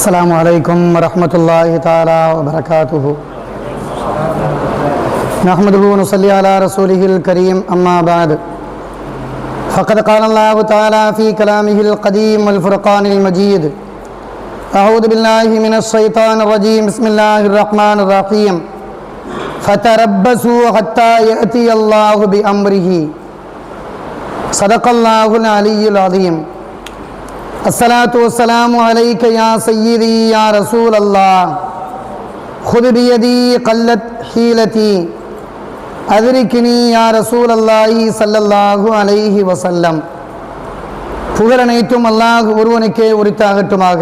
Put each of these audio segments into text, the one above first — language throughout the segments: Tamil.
السلام عليكم ورحمة الله تعالى وبركاته. نحمده ونصلي على رسوله الكريم أما بعد فقد قال الله تعالى في كلامه القديم والفرقان المجيد: أعوذ بالله من الشيطان الرجيم. بسم الله الرحمن الرحيم. فتربصوا حتى يأتي الله بأمره. صدق الله العلي العظيم. الصلاة والسلام عليك يا سيدي يا رسول الله. خذ بيدي قلت حيلتي أدركني يا رسول الله صلى الله عليه وسلم. புகழனைத்தும் அல்லாஹ் ஒருவனுக்கே உரித்தாகட்டுமாக.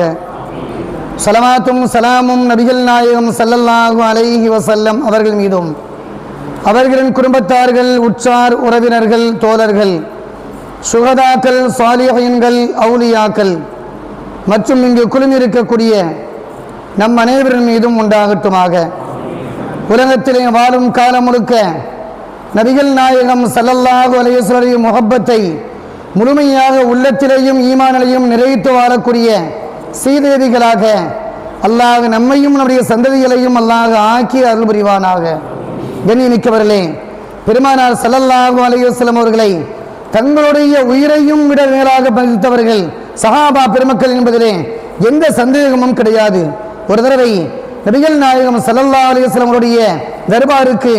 ஸலவாத்தும் ஸலாமும் நபிகள் நாயகம் ஸல்லல்லாஹு அலைஹி வஸல்லம் அவர்கள் மீதும் அவர்களின் குடும்பத்தார்கள், உற்றார் உறவினர்கள், தோழர்கள், சுகதாக்கள், சாலிஹீன்கள், அவுலியாக்கள் மற்றும் இங்கு குழுமியிருக்கக்கூடிய நம் அனைவரின் மீதும் உண்டாகட்டுமாக. உலகத்திலே வாழும் காலம் முழுக்க நபிகள் நாயகம் ஸல்லல்லாஹு அலைஹி வஸல்லம் முஹப்பத்தை முழுமையாக உள்ளத்திலேயும் ஈமானிலையும் நிறைத்து வாழக்கூடிய சீதேவிகளாக அல்லாஹ் நம்மையும் நம்முடைய சந்ததிகளையும் அல்லாஹ் ஆக்கி அருள் புரிவானாக. கண்ணியமிக்கவர்களே, பெருமானார் ஸல்லல்லாஹு அலைஹி வஸல்லம் அவர்களை தங்களுடைய உயிரையும் விட மேலாக மதித்தவர்கள் சஹாபா பெருமக்கள் என்பதிலே எந்த சந்தேகமும் கிடையாது. ஒரு தடவை நபிகள் நாயகம் ஸல்லல்லாஹு அலைஹி வஸல்லம் அவருடைய தர்பாருக்கு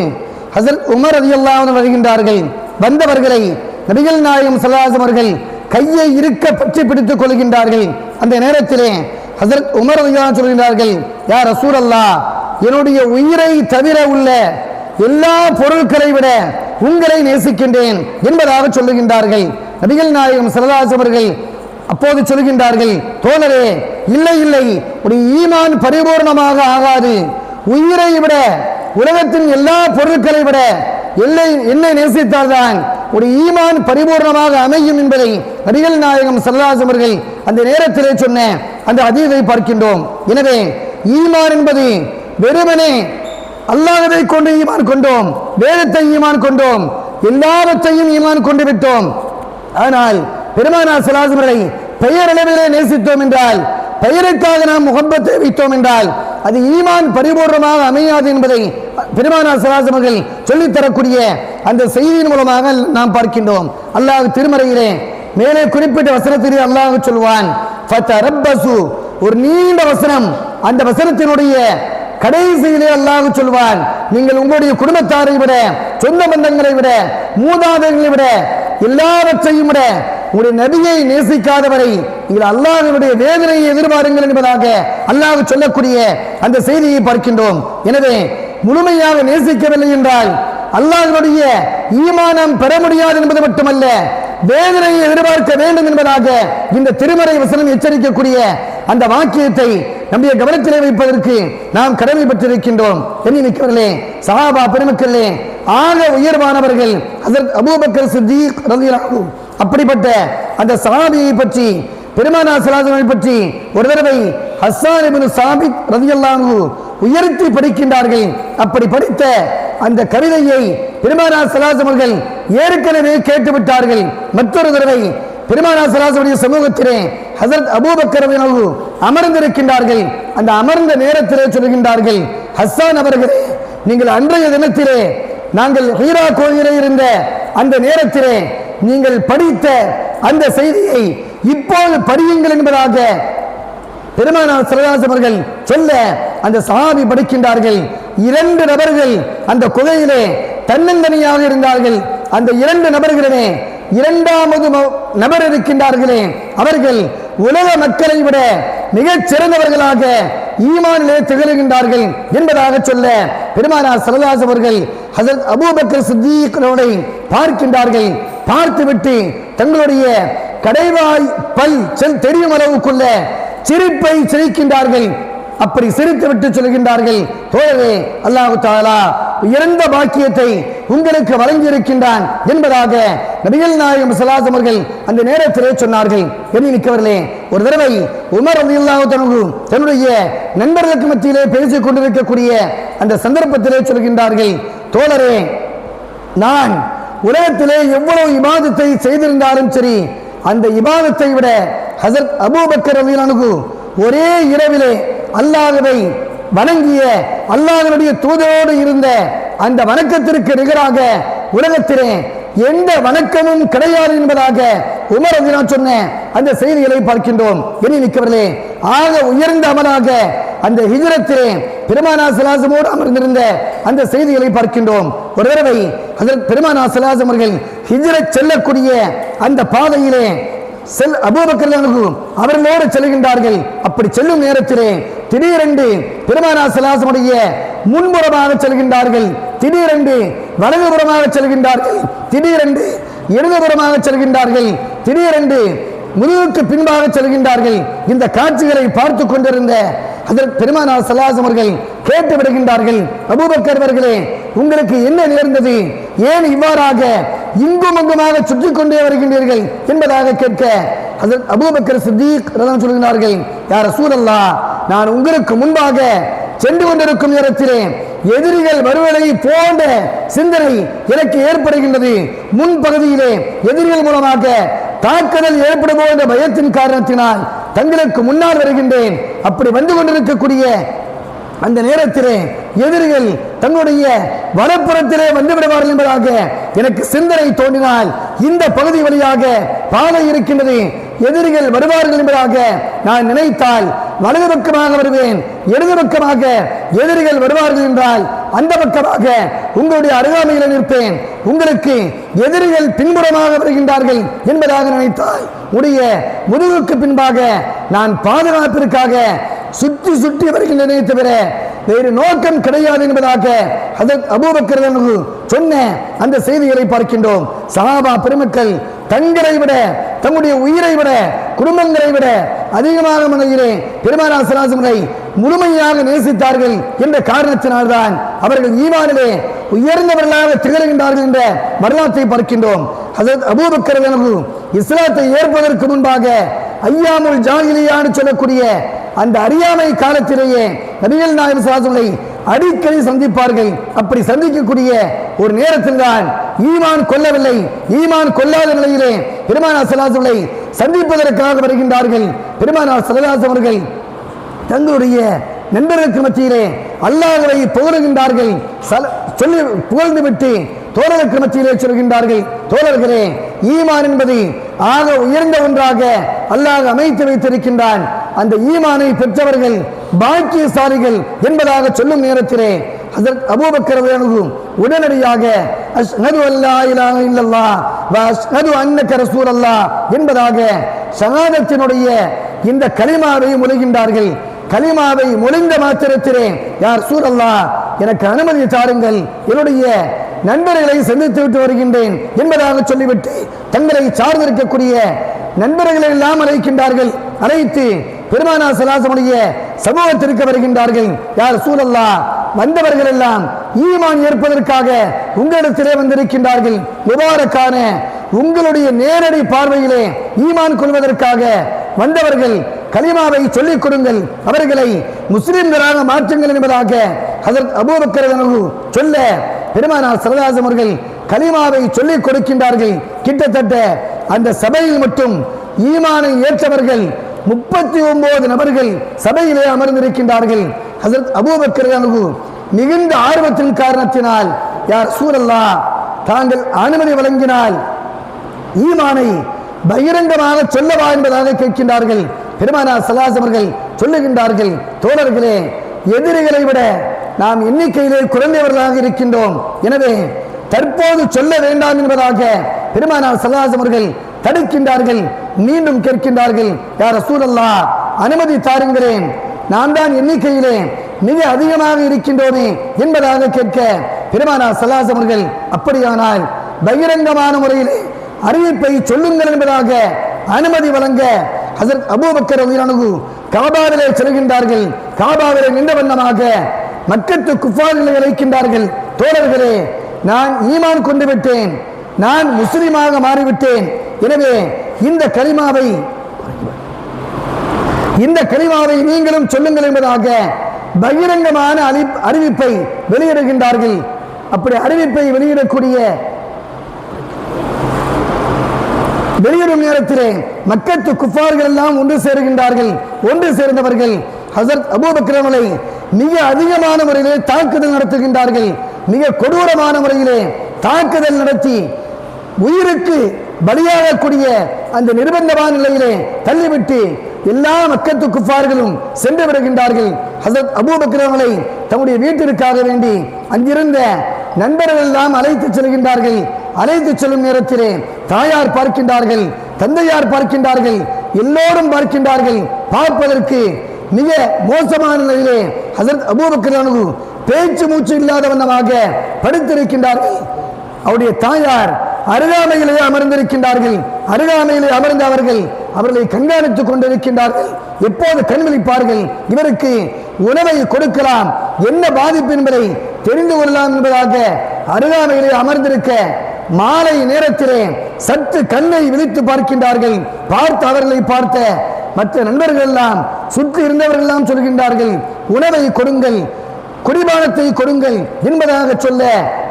ஹஸரத் உமர் ரலியல்லாஹு அன்ஹு வருகின்றார்கள். வந்தவர்களை நபிகள் நாயகம் ஸல்லல்லாஹு அலைஹி வஸல்லம் அவர்கள் கையை இருக்க பற்றி பிடித்துக் கொள்கின்றார்கள். அந்த நேரத்திலே ஹஸரத் உமர் ரலியல்லாஹு அன்ஹு சொல்கின்றார்கள்: யா ரசூலல்லாஹ், என்னுடைய உயிரை தவிர உள்ள எல்லா பொருட்களை விட உங்களை நேசிக்கின்றேன் என்பதாக சொல்லுகின்றார்கள். நபிகள் நாயகம் ஸல்லல்லாஹு அலைஹி வஸல்லம் அவர்கள் அப்போது சொல்கின்றார்கள்: தோழரே, இல்லை இல்லை, உடைய ஈமான் பரிபூர்ணமாக ஆகாது. உயிரை விட, உலகத்தின் எல்லா பொருட்களை விட என்னை நேசித்தால்தான் உடைய ஈமான் பரிபூர்ணமாக அமையும் என்பதை நபிகள் நாயகம் ஸல்லல்லாஹு அலைஹி வஸல்லம் அவர்கள் அந்த நேரத்திலே சொன்ன அந்த ஹதீஸை பார்க்கின்றோம். எனவே ஈமான் என்பது வெறுமனே அல்லாஹ்வை கொண்டு ஈமான் கொண்டோம், வேதத்தை ஈமான் கொண்டோம், எல்லாவற்றையும் ஈமான் கொண்டு விட்டோம். ஆனால் பெருமானார் ஸல்லல்லாஹு அலைஹி வஸல்லம் பெயரளவிலே நேசித்தோம் என்றால், பெயருக்காக நாம் முஹப்பத்தை வைத்தோம் என்றால் அது ஈமான் பரிபூர்ணமாக அமையாது என்பதை பெருமானார் ஸல்லல்லாஹு அலைஹி வஸல்லம் சொல்லித்தரக்கூடிய அந்த செய்தியின் மூலமாக நாம் பார்க்கின்றோம். அல்லாஹ் திருமறையிலே மேலே குறிப்பிட்ட வசனத்திலே அல்லாஹ் சொல்வான், ஃபதரப்பசு, ஒரு நீண்ட வசனம். அந்த வசனத்தினுடைய கடைசியிலே அல்லாஹ் சொல்வான், நீங்கள் உங்களுடைய குடும்பத்தாரை விட, சொந்த பந்தங்களை விட, மூதாதைகளை விட, எல்லாவற்றையும் விட உங்களுடைய நபியை நேசிக்காதவரை நீங்கள் அல்லாஹ்வுடைய வேதனையை எதிர்பாருங்கள் என்பதாக அல்லாஹ் சொல்லக்கூடிய அந்த செய்தியை பார்க்கின்றோம். எனவே முழுமையாக நேசிக்கவில்லை என்றால் அல்லாஹ்வுடைய ஈமானம் பெற முடியாது என்பது மட்டுமல்ல, வேதனையை எதிர்பார்க்க வேண்டும் என்பதாக இந்த திருமறை வசனம் எச்சரிக்கக்கூடிய அந்த வாக்கியத்தை நம்முடைய கவனத்திலே வைப்பதற்கு நாம் கடமைப்பட்டிருக்கின்றோம். எண்ணிக்கைகளே, சஹாபா பெருமக்களே, ஆக உயர்வானவர்கள் ஹஸரத் அபூபக்கர் சித்தீக் ரலியல்லாஹு அன்ஹு. அப்படிப்பட்ட அந்த சஹாபியை பற்றி, பெருமானார் ஸல்லல்லாஹு அலைஹி வஸல்லம் பற்றி ஒரு தடவை ஹஸ்ஸான் இப்னு சாபித் ரலியல்லாஹு அன்ஹு உயர்த்தி படிக்கின்றார்கள். அப்படி படித்த அந்த கவிதையை பெருமானார் ஸல்லல்லாஹு அலைஹி வஸல்லம் அவர்கள் ஏற்கனவே கேட்டுவிட்டார்கள். மற்றொரு தடவை பெருமானார் ஸல்லல்லாஹு அலைஹி வஸல்லம் சமூகத்திலே ஹஸரத் அபூபக்கர் ரலியல்லாஹு அன்ஹு அமர்ந்திருக்கின்றார்கள். அந்த அமர்ந்த நேரத்திலே சொல்கின்றார்கள்: ஹஸ்ஸான் அவர்களே, நீங்கள் அன்றைய தினத்திலே நாங்கள் ஹீரா கோயிலே இருந்த அந்த நேரத்திலே நீங்கள் படித்த அந்த செய்தியை இப்போது படியுங்கள் என்பதாக பெருமானார் ஸல்லல்லாஹு அலைஹி வஸல்லம் அவர்கள் சொல்ல அந்த சஹாபி படிக்கின்றார்கள். 2 நபர்கள் அந்த குகையிலே தன்னந்தனியாக இருந்தார்கள். அந்த 2 நபர்களிலே இரண்டாவது நபர் இருக்கின்றார்களே, அவர்கள் உலக மக்களை விட மிகச் சிறந்தவர்களாக ஈமானிலே திகழ்கின்றார்கள் என்பதாக சொல்ல பெருமானார் ஸல்லல்லாஹு அலைஹி வஸல்லம் அவர்கள் ஹஸரத் அபூபக்கர் சித்தீக் அவர்களை பார்க்கின்றார்கள். பார்த்துவிட்டு தங்களுடைய கடைவாய் பல் தெரியும் அளவுக்குள்ள சிரிப்பை சிரிக்கின்றார்கள். அப்படி சிரித்து விட்டு சொல்கின்றார்கள்: தோழரே, அல்லாஹ் தஆலா உயர்ந்த பாக்கியத்தை உங்களுக்கு வழங்கி இருக்கின்றான் என்பதாக நபிகள் நாயகம் ஸல்லல்லாஹு அலைஹி வஸல்லம் அவர்கள் அந்த நேரத்திலே சொன்னார்கள். எண்ணிக்கைவர்களே, ஒரு தடவை உமர் ரலியல்லாஹு அன்ஹு தன்னுடைய நண்பர்களுக்கு மத்தியிலே பேசிக் கொண்டிருக்கக்கூடிய அந்த சந்தர்ப்பத்திலே சொல்கின்றார்கள்: தோழரே, நான் உலகத்திலே எவ்வளவு இபாதத்தை செய்திருந்தாலும் சரி, அந்த இபாதத்தை விட ஹஸரத் அபூபக்கர் ரலியல்லாஹு அன்ஹு ஒரே இரவிலே அல்லாஹ்வை வணங்கிய அல்லாஹ்வுடைய தூதரோடு இருந்த அந்த வணக்கத்திற்கு நிகராக உலகத்திலே எந்த வணக்கமும் கிடையாது என்பதாக உமர் ரலியல்லாஹு சொன்ன அந்த செய்திகளை பார்க்கின்றோம். எண்ணிக்கவர்களே, ஆக உயர்ந்த அமலாக அந்த ஹிஜ்ரத்திலே பெருமானார் ஸல்லல்லாஹு அலைஹி வஸல்லம் அமர்ந்திருந்த அந்த செய்திகளை பார்க்கின்றோம். ஒரு தடவை ஹஜ்ரத் பெருமானார் ஸல்லல்லாஹு அலைஹி வஸல்லம் ஹிஜ்ரத் செல்லக்கூடிய அந்த பாதையிலே அபூபக்கர் அவர்களோடு செல்கின்றார்கள். அப்படி செல்லும் நேரத்திலே திடீரென்று பெருமானார் ஸல்லல்லாஹு அலைஹி வஸல்லம் முன்புறமாக செல்கின்றார்கள், திடீரென்று வலதுபுறமாக செல்கின்றார்கள், திடீரென்று இடதுபுறமாக செல்கின்றார்கள், திடீரென்று முதுகுக்கு பின்பாக செல்கின்றார்கள். இந்த காட்சிகளை பார்த்து கொண்டிருந்த ஹஜ்ரத் பெருமானார் ஸல்லல்லாஹு அலைஹி வஸல்லம் கேட்டு விடுகின்றார்கள், அபூபக்கர் அவர்களே, உங்களுக்கு என்ன நேர்ந்தது? ஏன் இவ்வாறாக இங்கும் அங்குமாக சுற்றி கொண்டே வருகின்றீர்கள் என்பதாக கேட்க ஹஜ்ரத் அபூபக்கர் சித்தீக் ரலியல்லாஹு சொல்கிறார்கள், யா ரசூலல்லாஹ், நான் உங்களுக்கு முன்பாக சென்று கொண்டிருக்கும் நேரத்திலே எதிரிகள் வருவதை போன்ற சிந்தனை எனக்கு ஏற்படுகின்றது. முன்பகுதியிலே எதிரிகள் மூலமாக தாக்குதல் ஏற்படுமோ என்ற பயத்தின் காரணத்தினால் தங்களுக்கு முன்னால் வருகின்றேன். அப்படி வந்து கொண்டிருக்கக்கூடிய அந்த நேரத்திலே எதிரிகள் தன்னுடைய வலப்புறத்திலே வந்து விடுவார்கள் என்பதாக எனக்கு சிந்தனை தோன்றினால் இந்த பகுதி வழியாக பாதை இருக்கின்றது, எதிரிகள் வருவார்கள் என்பதாக நான் நினைத்தால் வலது பக்கமாக வருவேன், இடது பக்கமாக எதிரிகள் வருவார்கள் என்றால் அந்த பக்கமாக உங்களுடைய அருகாமையில் நிற்பேன், உங்களுக்கு எதிரிகள் பின்புறமாக வருகின்றார்கள் என்பதாக நினைத்தால் உடைய முதுகுக்கு பின்பாக நான் பாதுகாப்பிற்காக சுற்றி சுற்றி வருகின்றன தவிர வேறு நோக்கம் கிடையாது என்பதாக ஹஜ்ரத் அபூபக்கர் சொன்ன அந்த செய்திகளை பார்க்கின்றோம். சஹாபா பெருமக்கள் தங்களை விட, தம்முடைய உயிரை விட, குடும்பங்களை விட அதிகமாக மனதிலே பெருமானார் ஸல்லல்லாஹு அலைஹி வஸல்லம் முழுமையாக நேசித்தார்கள் என்ற காரணத்தினால்தான் அவர்கள் ஈமானிலே உயர்ந்தவர்களாக திகழ்கின்றார்கள் என்ற வரலாற்றை பார்க்கின்றோம். ஹஜ்ரத் அபூபக்கர் இஸ்லாத்தை ஏற்பதற்கு முன்பாக ஐயாமுல் ஜாஹிலியான்னு சொல்லக்கூடிய அந்த அறியாமை காலத்திலேயே நபிகள் நாயகம் ஸல்லல்லாஹு அலைஹி வஸல்லம் அடிக்கடி சந்திப்பார்கள். அப்படி சந்திக்கக்கூடிய ஒரு நேரத்தில் தான் ஈமான் கொள்ளவில்லை, ஈமான் கொள்ளாத நிலையிலே பெருமானார் ஸல்லல்லாஹு அலைஹி வஸல்லம் சந்திப்பதற்காக வருகின்றார்கள். பெருமானார் ஸல்லல்லாஹு அலைஹி வஸல்லம் தங்களுடைய நண்பர்களுக்கு மத்தியிலே அல்லாஹ்வை புகழுகின்றார்கள். சொல்லி புகழ்ந்து விட்டு தோழருக்கு மத்தியிலே சொல்கின்றார்கள், தோழர்களே, ஈமான் என்பது ஆக உயர்ந்த ஒன்றாக அல்லாஹ் அமைத்து வைத்திருக்கின்றான். அந்த ஈமானை பெற்றவர்கள் பாக்கியசாலிகள் என்பதாக சொல்லும் நேரத்திலே ஹஜ்ரத் அபூபக்கர் உடனடியாக அஷ்ஹது அல்லா இலாஹ இல்லல்லாஹ் வ அஷ்ஹது அன்னக ரசூலுல்லாஹ் என்பதாக ஷஹாதத்தினுடைய இந்த கலிமாவை மொழிகின்றார்கள். கலிமாவை மொழிந்த மாத்திரத்திலே யா ரசூலல்லாஹ், எனக்கு அனுமதி தாருங்கள், என்னுடைய நண்பர்களை சந்தித்து விட்டு வருகின்றேன் என்பதாக சொல்லிவிட்டு தங்களை சார்ந்திருக்கக்கூடிய நண்பர்களை எல்லாம் அழைக்கின்றார்கள். அழைத்து பெருமானார் ஸல்லல்லாஹு அலைஹி வஸல்லம் சமூகத்திற்கு வருகின்றார்கள். யா ரசூலல்லாஹ், வந்தவர்கள் எல்லாம் ஈமான் ஏற்பதற்காக உங்களிடத்திலே வந்திருக்கின்றார்கள். முபாரக்கான உங்களுடைய நேரடி பார்வையிலே ஈமான் கொள்வதற்காக வந்தவர்கள், கலிமாவை சொல்லிக் கொடுங்கள், அவர்களை முஸ்லிம்களாக மாற்றுங்கள் என்பதாக ஹஜ்ரத் அபூபக்கர் சொல்ல பெருமானார் ஸல்லல்லாஹு அலைஹி வஸல்லம் அவர்கள் கலிமாவை சொல்லிக் கொடுக்கின்றார்கள். கிட்டத்தட்ட அந்த சபையில் மட்டும் ஈமானை ஏற்றவர்கள் 39 நபர்கள் சபையிலே அமர்ந்திருக்கின்றார்கள். ஹஜ்ரத் அபூபக்கர் மிகுந்த ஆர்வத்தின் காரணத்தினால், யா ரசூலல்லாஹ், தாங்கள் அனுமதி வழங்கினால் ஈமானை பகிரங்கமாக சொல்லவா என்பதாக கேட்கின்றார்கள். பெருமானார் ஸல்லல்லாஹு அலைஹி வஸல்லம் சொல்லுகின்றார்கள், தோழர்களே, எதிரிகளை விட நாம் எண்ணிக்கையிலே குறைந்தவர்களாக இருக்கின்றோம், எனவே தற்போது சொல்ல வேண்டாம் என்பதாக பெருமானார் ஸல்லல்லாஹு அலைஹி வஸல்லம் தடுக்கின்றார்கள். மீண்டும் கேட்கின்றார்கள், யா ரசூலல்லாஹ், அனுமதி தாருங்களேன், நான் தான் எண்ணிக்கையிலே மிக அதிகமாக இருக்கின்றோமே என்பதாக கேட்க பெருமானார் ஸல்லல்லாஹு அலைஹி வஸல்லம் அப்படியானால் பகிரங்கமான முறையிலே அறிவிப்பை சொல்லுங்கள் என்பதாக அனுமதி வழங்க ஹஜ்ரத் அபூபக்கர் ரலியல்லாஹு காபாவிலே செல்கின்றார்கள். காபாவிலே நின்ற வண்ணமாக மக்கத்து குஃபார்களை அழைக்கின்றார்கள், தோழர்களே, நான் ஈமான் கொண்டு விட்டேன், நான் முஸ்லிமாக மாறிவிட்டேன், எனவே இந்த கலிமாவை நீங்களும் சொல்லுங்கள் என்பதாக பகிரங்கமான அறிவிப்பை வெளியிடுகின்றார்கள். அப்படி அறிவிப்பை வெளியிடக்கூடிய வெளியிடும் நேரத்திலே மக்கத்து குஃபார்கள் எல்லாம் ஒன்று சேருகின்றார்கள். ஒன்று சேர்ந்தவர்கள் ஹஸரத் அபூபக்கர் அவர்களை மிக அதிகமான முறையிலே தாக்குதல் நடத்துகின்றார்கள். மிக கொடூரமான முறையிலே தாக்குதல் நடத்தி உயிருக்கு பலியாகக்கூடிய அந்த நிர்பந்தமான நிலையிலே தள்ளிவிட்டு எல்லா மக்கத்து குஃபார்களும் சென்று விடுகின்றார்கள். ஹஸரத் அபூபக்கர் அவர்களை தம்முடைய வீட்டிற்காக வேண்டி அங்கிருந்த நண்பர்கள் எல்லாம் அழைத்து செல்கின்றார்கள். அழைத்து செல்லும் நேரத்திலே தாயார் பார்க்கின்றார்கள், தந்தையார் பார்க்கின்றார்கள், எல்லோரும் பார்க்கின்றார்கள். பார்ப்பதற்கு மிக மோசமான நிலையிலே ஹஸரத் அபூபக்கர் அவர்கள் பேச்சு மூச்சு இல்லாத வண்ணமாக படுத்திருக்கின்றார்கள். அவருடைய தாயார் அருகாமையிலே அமர்ந்திருக்கின்றார்கள். அருகாமையிலே அமர்ந்த அவர்களை கண்காணித்துக் கொண்டிருக்கின்றார்கள். எப்போது கண்விழிப்பார்கள், இவருக்கு உணவை கொடுக்கலாம், என்ன பாதிப்பு என்பதை தெரிந்து கொள்ளலாம் என்பதாக அருகாமையிலே அமர்ந்திருக்க மாலை நேரத்திலே சற்று கண்ணை விழித்து பார்க்கின்றார்கள். பார்த்து அவர்களை பார்த்த மற்ற நண்பர்கள் எல்லாம் சுற்றி இருந்தவர்கள் எல்லாம் சொல்கின்றார்கள், உணவை கொடுங்கள், குடிபானத்தை கொடுங்கள் என்பதாக சொல்ல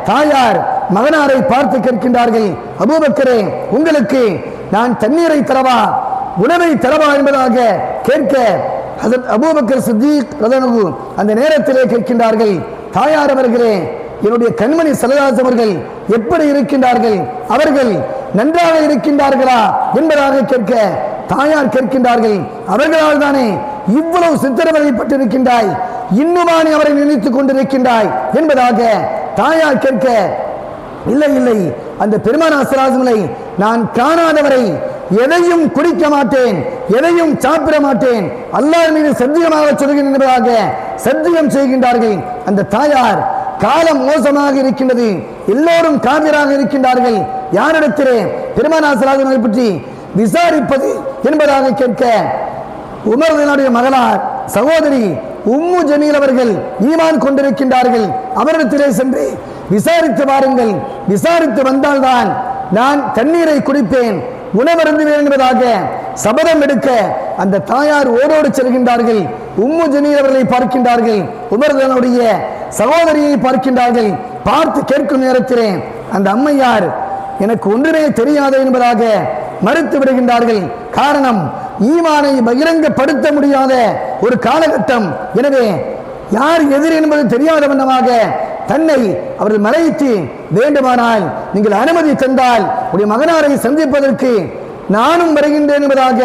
தாயார் மகனாரை பார்த்து கேட்கின்றார்கள், அபூபக்கரே, உங்களுக்கு நான் தண்ணீரை தரவா, உணவை தரவா என்பதாக கேட்க ஹஸரத் அபூபக்கர் சித்தீக் ரலியல்லாஹு அந்த நேரத்திலே கேட்கின்றார்கள், தாயார் அவர்களே, என்னுடைய கண்மணி ஸல்லல்லாஹு அவர்கள் எப்படி இருக்கின்றார்கள், அவர்கள் நன்றாக இருக்கின்றார்களா என்பதாக கேட்க தாயார் கேட்கின்றார்கள், அவர்களால் தானே இவ்வளவு சித்திரவதைப்பட்டிருக்கின்றாய், இன்னுமானே அவரை நினைத்துக் கொண்டிருக்கின்றாய் என்பதாக தாயார் கேட்க, இல்லை இல்லை, அந்த பெருமானார் ஸல்லல்லாஹு அலைஹி வஸல்லம் நான் காணாதவரை எதையும் குடிக்க மாட்டேன், எதையும் சாப்பிட மாட்டேன், அல்லாஹ் மீது சத்தியமாக சொல்கிறேன் என்பதாக சத்தியம் செய்கின்றார்கள். அந்த தாயார் காலம் மோசமாக இருக்கின்றது, எல்லோரும் காபிராக இருக்கின்றார்கள், யாரிடத்திலே பெருமானார் ஸல்லல்லாஹு அலைஹி வஸல்லம் பற்றி விசாரிப்பது என்பதாக கேட்க உமர் ரலியல்லாஹு மகளார் சகோதரி உம்மு ஜமீல் அவர்கள் ஈமான் கொண்டிருக்கின்றார்கள். அவரிடத்திலே சென்று விசாரித்து வாருங்கள், விசாரித்து வந்தால்தான் நான் தண்ணீரை குடிப்பேன், உணவருந்துவேன் என்பதாக சபதம் எடுக்க அந்த தாயார் ஓடோடு செல்கின்றார்கள். உம்மு ஜமீல் அவர்களை பார்க்கின்றார்கள், உமர் ரலியல்லாஹுடைய சகோதரியை பார்க்கின்றார்கள். பார்த்து கேட்கும் நேரத்திலே அந்த அம்மையார் எனக்கு ஒன்றுமே தெரியாது என்பதாக மறுத்து விடுகின்றார்கள். காரணம், ஈமானை பகிரங்கப்படுத்த முடியாத ஒரு காலகட்டம். எனவே யார் எதிரி என்பது தெரியாத வண்ணமாக தன்னை அவர்கள் மறைத்து, வேண்டுமானால் நீங்கள் அனுமதி தந்தால் உடைய மகனாரை சந்திப்பதற்கு நானும் வருகின்றேன் என்பதாக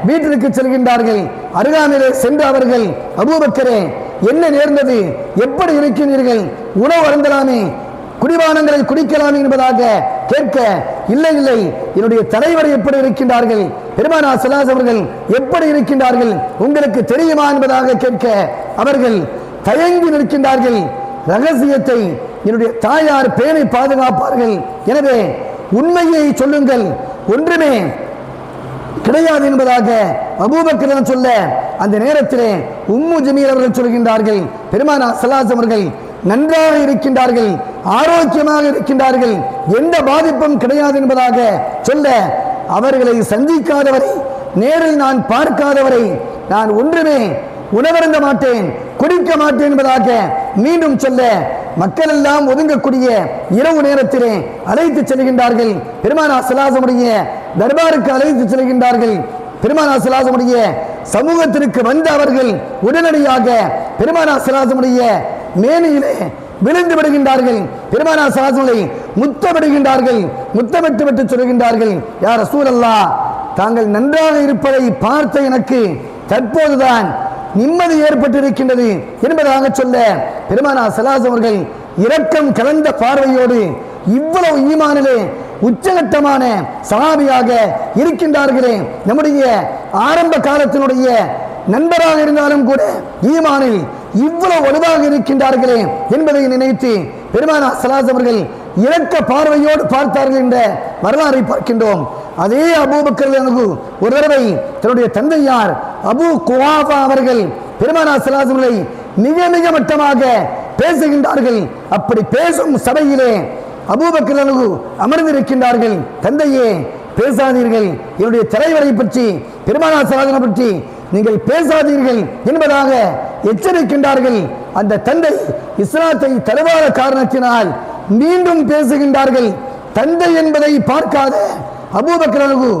வீட்டிற்கு செல்கின்றார்கள். அருகாமையிலே சென்று அவர்கள், அபூபக்கரே, என்ன நேர்ந்தது, எப்படி இருக்கிறீர்கள், உணவு அருந்தலாமே, குடிபானங்களை குடிக்கலாம் என்பதாக கேட்க, இல்லை இல்லை, என்னுடைய தலைவர் எப்படி இருக்கின்றார்கள், பெருமானார் ஸல்லல்லாஹு அலைஹி அவர்கள் எப்படி இருக்கின்றார்கள், உங்களுக்கு தெரியுமா என்பதாக கேட்க அவர்கள் தயங்கி நிற்கின்றார்கள். ரகசியத்தை என்னுடைய தாயார் பேணி பாதுகாப்பார்கள், எனவே உண்மையை சொல்லுங்கள், ஒன்றுமே கிடையாது என்பதாக அபூபக்கர் சொல்ல அந்த நேரத்திலே உம்மு ஜமீல் அவர்கள் சொல்கின்றார்கள், பெருமானார் ஸல்லல்லாஹு அலைஹி அவர்கள் நன்றாக இருக்கின்றார்கள், ஆரோக்கியமாக இருக்கின்றார்கள், எந்த பாதிப்பும் கிடையாது என்பதாக சொல்ல, அவர்களை சந்திக்காதவரை, நேரில் நான் பார்க்காதவரை நான் ஒன்றுமே உணவருந்த மாட்டேன், குடிக்க மாட்டேன் என்பதாக மீண்டும் சொல்ல, மக்கள் எல்லாம் ஒதுங்கக்கூடிய இரவு நேரத்திலே அழைத்து செல்கின்றார்கள். பெருமானார் ஸல்லல்லாஹு அலைஹி தர்பாருக்கு அழைத்து செல்கின்றார்கள். பெருமானார் ஸல்லல்லாஹு அலைஹி சமூகத்திற்கு வந்த அவர்கள் உடனடியாக பெருமானார் ஸல்லல்லாஹு அலைஹி மேனியிலே விழுந்து விடுகின்றார்கள். பெருமானார் ஸல்லல்லாஹு அலைஹி முத்தமிடுகின்றார்கள். முத்தமிட்டு விட்டு சொல்கின்றார்கள், யா ரசூலல்லாஹ், தாங்கள் நன்றாக இருப்பதை பார்த்த எனக்கு தற்போதுதான் நிம்மதி ஏற்பட்டிருக்கின்றது என்பதாக சொல்ல, பெருமானார் ஸல்லல்லாஹு அலைஹி அவர்கள் இரக்கம் கலந்த பார்வையோடு, இவ்வளவு ஈமானிலே உச்சகட்டமான சஹாபியாக இருக்கின்றார்களே, நம்முடைய ஆரம்ப காலத்தினுடைய நண்பராக இருந்தாலும் கூட ஈமானில் இவ்வளவு வலுவாக இருக்கின்றார்களே என்பதை நினைத்து பெருமானார் ஸல்லல்லாஹு அலைஹி அவர்கள் இரக்க பார்வையோடு பார்த்தார்கள் என்ற வரலாறை பார்க்கின்றோம். அதே அபூபக்கர் ரலியல்லாஹு ஒரு தடவை தன்னுடைய தந்தையார் அபூ குவாஃபா அவர்கள் பெருமானார் ஸல்லல்லாஹு அலைஹி வஸல்லம் மிக மிக மட்டமாக பேசுகின்றார்கள். அப்படி பேசும் சபையிலே அபூபக்கர் ரலியல்லாஹு அமர்ந்திருக்கின்றார்கள். தந்தையே, பேசாதீர்கள், என்னுடைய தலைவரை பற்றி, பெருமானார் ஸல்லல்லாஹு அலைஹி பற்றி நீங்கள் பேசாதீர்கள் என்பதாக எச்சரிக்கின்றார்கள். அந்த தந்தை இஸ்லாத்தை தழுவாத காரணத்தினால் மீண்டும் பேசுகின்றார்கள். தந்தை என்பதை பார்க்காத அபூபக்கர் ரலியல்லாஹு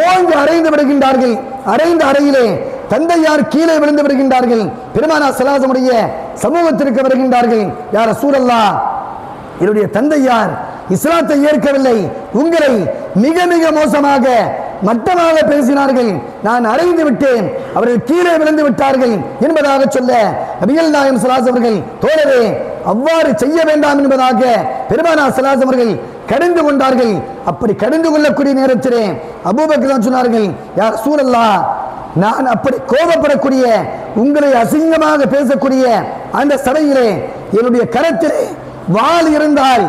ஓங்கி அறைந்து விடுகின்றார்கள். அறைந்த அறையிலே தந்தையார் கீழே விழுந்து விடுகின்றார்கள். பெருமானார் ஸல்லல்லாஹு சமூகத்திற்கு வருகின்றார்கள். யா ரசூலல்லாஹ், என்னுடைய தந்தையார் இஸ்லாத்தை ஏற்கவில்லை, உங்களை மிக மிக மோசமாக மட்டமாக பேசினார்கள், நான் அறைந்து விட்டேன், அவர்கள் கீழே விழுந்து விட்டார்கள் என்பதாக சொல்ல நபிகள் நாயகம் ஸல்லல்லாஹு அவர்கள், தோழரே அவ்வாறு செய்ய வேண்டாம் என்பதாக பெருமானார் ஸல்லல்லாஹு அவர்கள் கடிந்து கொண்டார்கள். அப்படி கடிந்து கொள்ளக்கூடிய நேரத்திலே அபூபக்கர் சொன்னார்கள், யா ரசூலல்லாஹ், நான் அப்படி கோபப்படக்கூடிய, உங்களை அசிங்கமாக பேசக்கூடிய அந்த சபையிலே என்னுடைய கரத்திலே வாள் இருந்தால்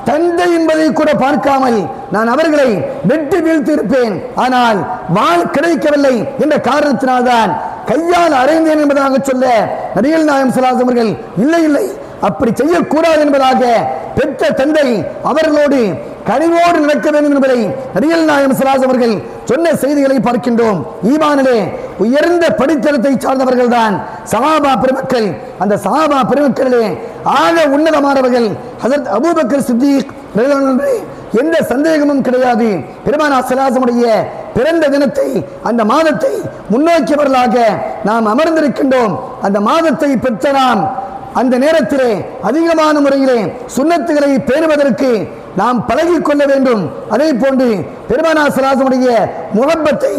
தந்தை என்பதை கூட பார்க்காமல் நான் அவர்களை வெட்டி வீழ்த்தி இருப்பேன். ஆனால் வாள் கிடைக்கவில்லை என்ற காரணத்தினால்தான் கையால் அறைந்தேன் என்பதாக சொல்ல நபிகள் நாயகம் ஸல்லல்லாஹு அலைஹி அவர்கள், இல்லை இல்லை, அப்படி செய்யக்கூடாது என்பதாக பெற்ற தந்தை அவர்களோடு கனிவோடு நடக்க வேண்டும் என்பதை நபிகள் நாயகம் ஸல்லல்லாஹு அலைஹி அவர்கள் சொன்ன செய்திகளை பார்க்கின்றோம். ஈமானிலே உயர்ந்த படித்தரத்தை சார்ந்தவர்கள் தான் சஹாபா பெருமக்கள். அந்த சஹாபா பெருமக்களிலே ஆக உன்னதமானவர்கள் ஹஜ்ரத் அபூபக்கர் சித்திக் ரலியல்லாஹு, எந்த சந்தேகமும் கிடையாது. பெருமானார் ஸல்லல்லாஹு அலைஹி பிறந்த தினத்தை, அந்த மாதத்தை முன்னோக்கியவர்களாக நாம் அமர்ந்திருக்கின்றோம். அந்த மாதத்தை பெற்ற நாம் அந்த நேரத்திலே அதிகமான முறையிலே சுன்னத்துகளை பேணுவதற்கு நாம் பழகிக் கொள்ள வேண்டும். அதே போன்று பெருமானார் ஸல்லல்லாஹு அலைஹி முஹப்பத்தை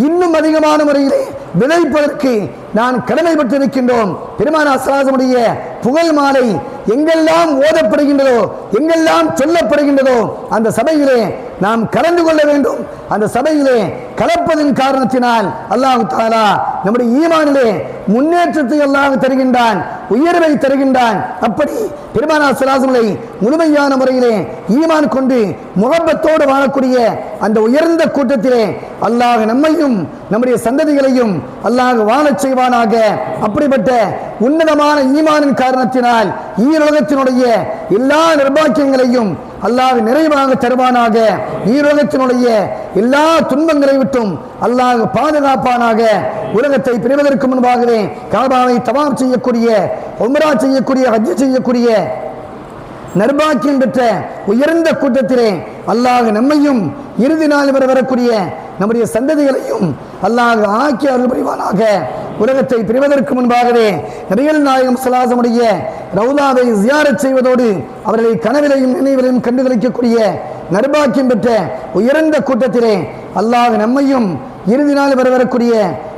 இன்னும் அதிகமான முறையிலே விளைப்பதற்கு நான் கடமைப்பட்டிருக்கின்றோம். பெருமானார் ஸல்லல்லாஹு அலைஹி புகழ் மாலை எங்கெல்லாம் ஓதப்படுகின்றதோ, எங்கெல்லாம் சொல்லப்படுகின்றதோ அந்த சபையிலே நாம் கலந்து கொள்ள வேண்டும். அந்த சபையிலே கலப்பதன் காரணத்தினால் அல்லாஹ் தஆலா நம்முடைய ஈமானிலே முன்னேற்றத்தை அல்லாஹ் தருகின்றான், உயர்வை தருகின்றான். அப்படி பெருமானார் ஸல்லல்லாஹு அலைஹி முழுமையான முறையிலே ஈமான் கொண்டு முஹப்பத்தோடு வாழக்கூடிய அந்த உயர்ந்த கூட்டத்திலே அல்லாஹ் நம்மையும் நம்முடைய சந்ததிகளையும் அல்லாஹ் வாழச் செய்வானாக. அப்படிப்பட்ட உன்னதமான ஈமானின் காரணத்தினால் ஈருலகத்தினுடைய எல்லா நிர்பாக்கியங்களையும் அல்லாஹ் நிறைவாக தருவானாக. ஈருலகத்தினுடைய எல்லா துன்பங்களை விட்டும் அல்லாஹ் பாதுகாப்பானாக. உலகத்தை பிரிவதற்கு முன்பாகவே காபாவை தவாப் செய்யக்கூடிய, உம்ரா செய்யக்கூடிய, ஹஜ் செய்யக்கூடிய நர்பாக்கியம் பெற்ற உயர்ந்த கூட்டத்திலே அல்லாஹ் நம்மையும் இறுதி நாள் வரை வரக்கூடிய நம்முடைய சந்ததிகளையும் அல்லாஹ் ஆக்கி அருள் புரிவானாக. உலகத்தை பிரிவதற்கு முன்பாகவே நபிகள் நாயகம் ஸல்லல்லாஹு அலைஹி ரவுதாவை ஜியாரத் செய்வதோடு அவர்களை கனவிலையும் நினைவிலையும் கண்டுகளிக்கக்கூடிய நர்பாக்கியம் பெற்ற உயர்ந்த கூட்டத்திலே அல்லாஹ் நம்மையும் இறுதி நாள் வரை வரக்கூடிய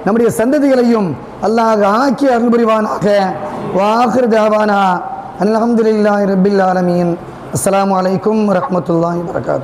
நம்முடைய சந்ததிகளையும் அல்லாஹ் ஆக்கி அருள் புரிவானாக. வாஹிர் தாவானா அல்ஹம்துலில்லாஹி ரப்பில் ஆலமீன். அஸ்ஸலாமு அலைக்கும் வரஹ்மத்துல்லாஹி வபரகாத்துஹு.